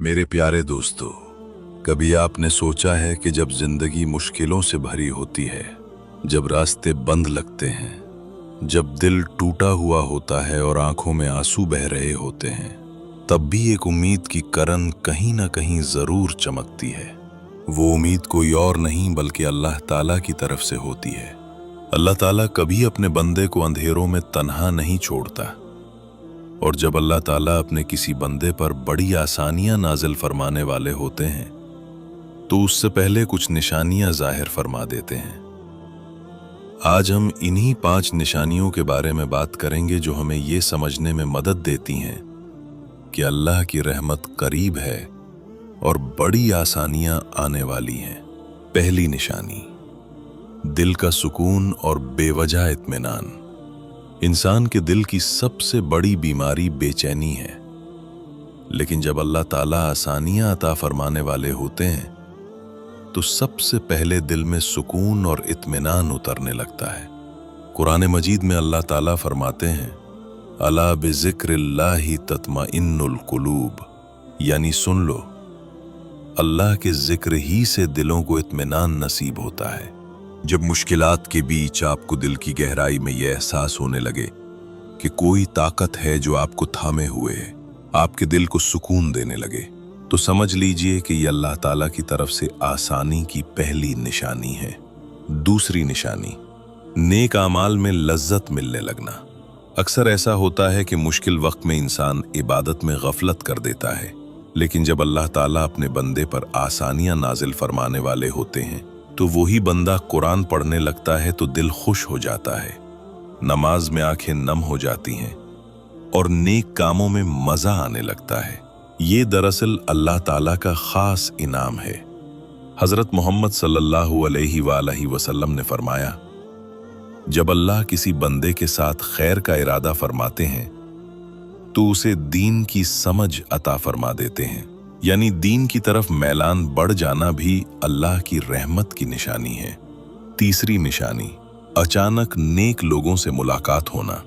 मेरे प्यारे दोस्तों, कभी आपने सोचा है कि जब जिंदगी मुश्किलों से भरी होती है, जब रास्ते बंद लगते हैं, जब दिल टूटा हुआ होता है और आंखों में आंसू बह रहे होते हैं, तब भी एक उम्मीद की किरण कहीं ना कहीं जरूर चमकती है। वो उम्मीद कोई और नहीं बल्कि अल्लाह ताला की तरफ से होती है। अल्लाह ताला कभी अपने बंदे को अंधेरों में तन्हा नहीं छोड़ता, और जब अल्लाह ताला अपने किसी बंदे पर बड़ी आसानियां नाजिल फरमाने वाले होते हैं तो उससे पहले कुछ निशानियां जाहिर फरमा देते हैं। आज हम इन्हीं 5 निशानियों के बारे में बात करेंगे जो हमें ये समझने में मदद देती हैं कि अल्लाह की रहमत करीब है और बड़ी आसानियां आने वाली हैं। पहली निशानी, दिल का सुकून और बेवजह इत्मीनान। इंसान के दिल की सबसे बड़ी बीमारी बेचैनी है, लेकिन जब अल्लाह ताला आसानियां अता फरमाने वाले होते हैं तो सबसे पहले दिल में सुकून और इत्मीनान उतरने लगता है। कुरान मजीद में अल्लाह ताला फरमाते हैं, अला बिज़िक्रिल्लाहि तत्मइन्नुल कुलूब, यानी सुन लो, अल्लाह के जिक्र ही से दिलों को इत्मीनान नसीब होता है। जब मुश्किलात के बीच आपको दिल की गहराई में यह एहसास होने लगे कि कोई ताकत है जो आपको थामे हुए है, आपके दिल को सुकून देने लगे, तो समझ लीजिए कि यह अल्लाह ताला की तरफ से आसानी की पहली निशानी है। दूसरी निशानी, नेक आमाल में लज्जत मिलने लगना। अक्सर ऐसा होता है कि मुश्किल वक्त में इंसान इबादत में गफलत कर देता है, लेकिन जब अल्लाह ताला अपने बंदे पर आसानियां नाजिल फरमाने वाले होते हैं तो वही बंदा कुरान पढ़ने लगता है तो दिल खुश हो जाता है, नमाज में आंखें नम हो जाती हैं और नेक कामों में मजा आने लगता है। ये दरअसल अल्लाह ताला का खास इनाम है। हजरत मोहम्मद सल्लल्लाहु अलैहि वसल्लम ने फरमाया, जब अल्लाह किसी बंदे के साथ खैर का इरादा फरमाते हैं तो उसे दीन की समझ अता फरमा देते हैं, यानी दीन की तरफ मैलान बढ़ जाना भी अल्लाह की रहमत की निशानी है। तीसरी निशानी, अचानक नेक लोगों से मुलाकात होना।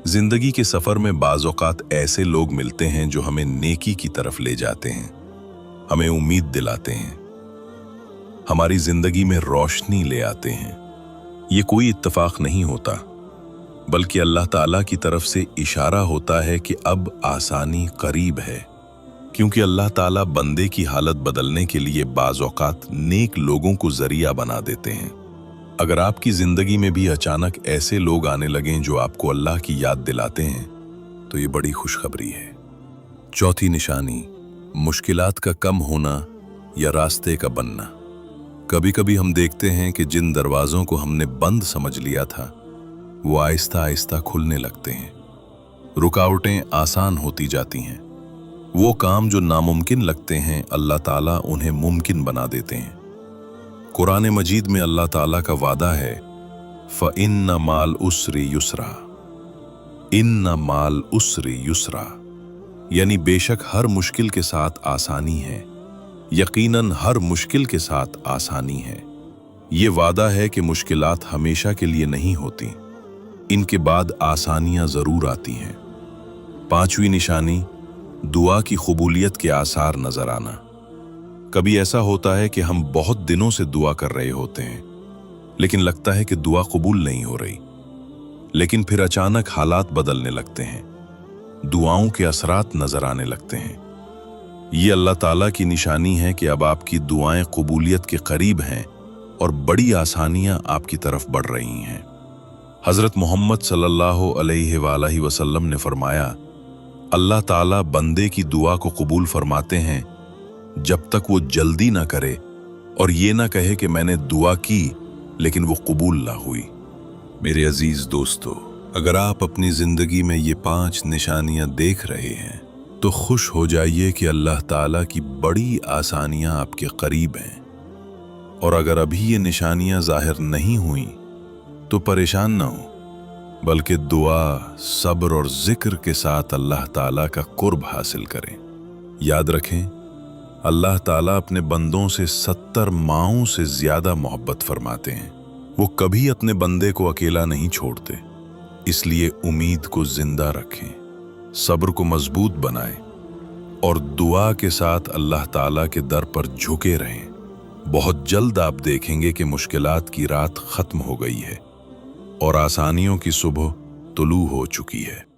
जिंदगी के सफर में बाज़ औक़ात ऐसे लोग मिलते हैं जो हमें नेकी की तरफ ले जाते हैं, हमें उम्मीद दिलाते हैं, हमारी जिंदगी में रोशनी ले आते हैं। ये कोई इत्तेफाक नहीं होता, बल्कि अल्लाह ताला की तरफ से इशारा होता है कि अब आसानी करीब है, क्योंकि अल्लाह ताला बंदे की हालत बदलने के लिए बाज़ औक़ात नेक लोगों को जरिया बना देते हैं। अगर आपकी जिंदगी में भी अचानक ऐसे लोग आने लगें जो आपको अल्लाह की याद दिलाते हैं तो ये बड़ी खुशखबरी है। चौथी निशानी, मुश्किलात का कम होना या रास्ते का बनना। कभी कभी हम देखते हैं कि जिन दरवाज़ों को हमने बंद समझ लिया था वो आहिस्ता आहिस्ता खुलने लगते हैं, रुकावटें आसान होती जाती हैं। वो काम जो नामुमकिन लगते हैं अल्लाह ताला उन्हें मुमकिन बना देते हैं। कुरान मजीद में अल्लाह ताला का वादा है, फ़इन्न माल उसरी युसरा, इन्न माल उसरी युसरा, यानी बेशक हर मुश्किल के साथ आसानी है, यकीनन हर मुश्किल के साथ आसानी है। ये वादा है कि मुश्किलात हमेशा के लिए नहीं होती, इनके बाद आसानियां जरूर आती हैं। पांचवी निशानी, दुआ की कबूलियत के आसार नजर आना। कभी ऐसा होता है कि हम बहुत दिनों से दुआ कर रहे होते हैं, लेकिन लगता है कि दुआ कबूल नहीं हो रही, लेकिन फिर अचानक हालात बदलने लगते हैं, दुआओं के असरात नजर आने लगते हैं। ये अल्लाह ताला की निशानी है कि अब आपकी दुआएं कबूलियत के करीब हैं और बड़ी आसानियां आपकी तरफ बढ़ रही हैं। हजरत मोहम्मद सल्लल्लाहु अलैहि वसल्लम ने फरमाया, अल्लाह ताला बंदे की दुआ को कबूल फरमाते हैं जब तक वो जल्दी ना करे और ये ना कहे कि मैंने दुआ की लेकिन वो कबूल ना हुई। मेरे अजीज दोस्तों, अगर आप अपनी जिंदगी में ये 5 निशानियां देख रहे हैं तो खुश हो जाइए कि अल्लाह ताला की बड़ी आसानियां आपके करीब हैं, और अगर अभी ये निशानियां जाहिर नहीं हुई तो परेशान ना हो, बल्कि दुआ, सब्र और जिक्र के साथ अल्लाह ताला का कुर्ब हासिल करें। याद रखें, अल्लाह ताला अपने बंदों से 70 माओं से ज्यादा मोहब्बत फरमाते हैं। वो कभी अपने बंदे को अकेला नहीं छोड़ते, इसलिए उम्मीद को जिंदा रखें, सब्र को मजबूत बनाएं اور دعا کے ساتھ اللہ تعالیٰ کے در پر جھکے رہیں۔ بہت جلد آپ دیکھیں گے کہ مشکلات کی رات ختم ہو گئی ہے اور آسانیوں کی صبح طلوع ہو چکی ہے۔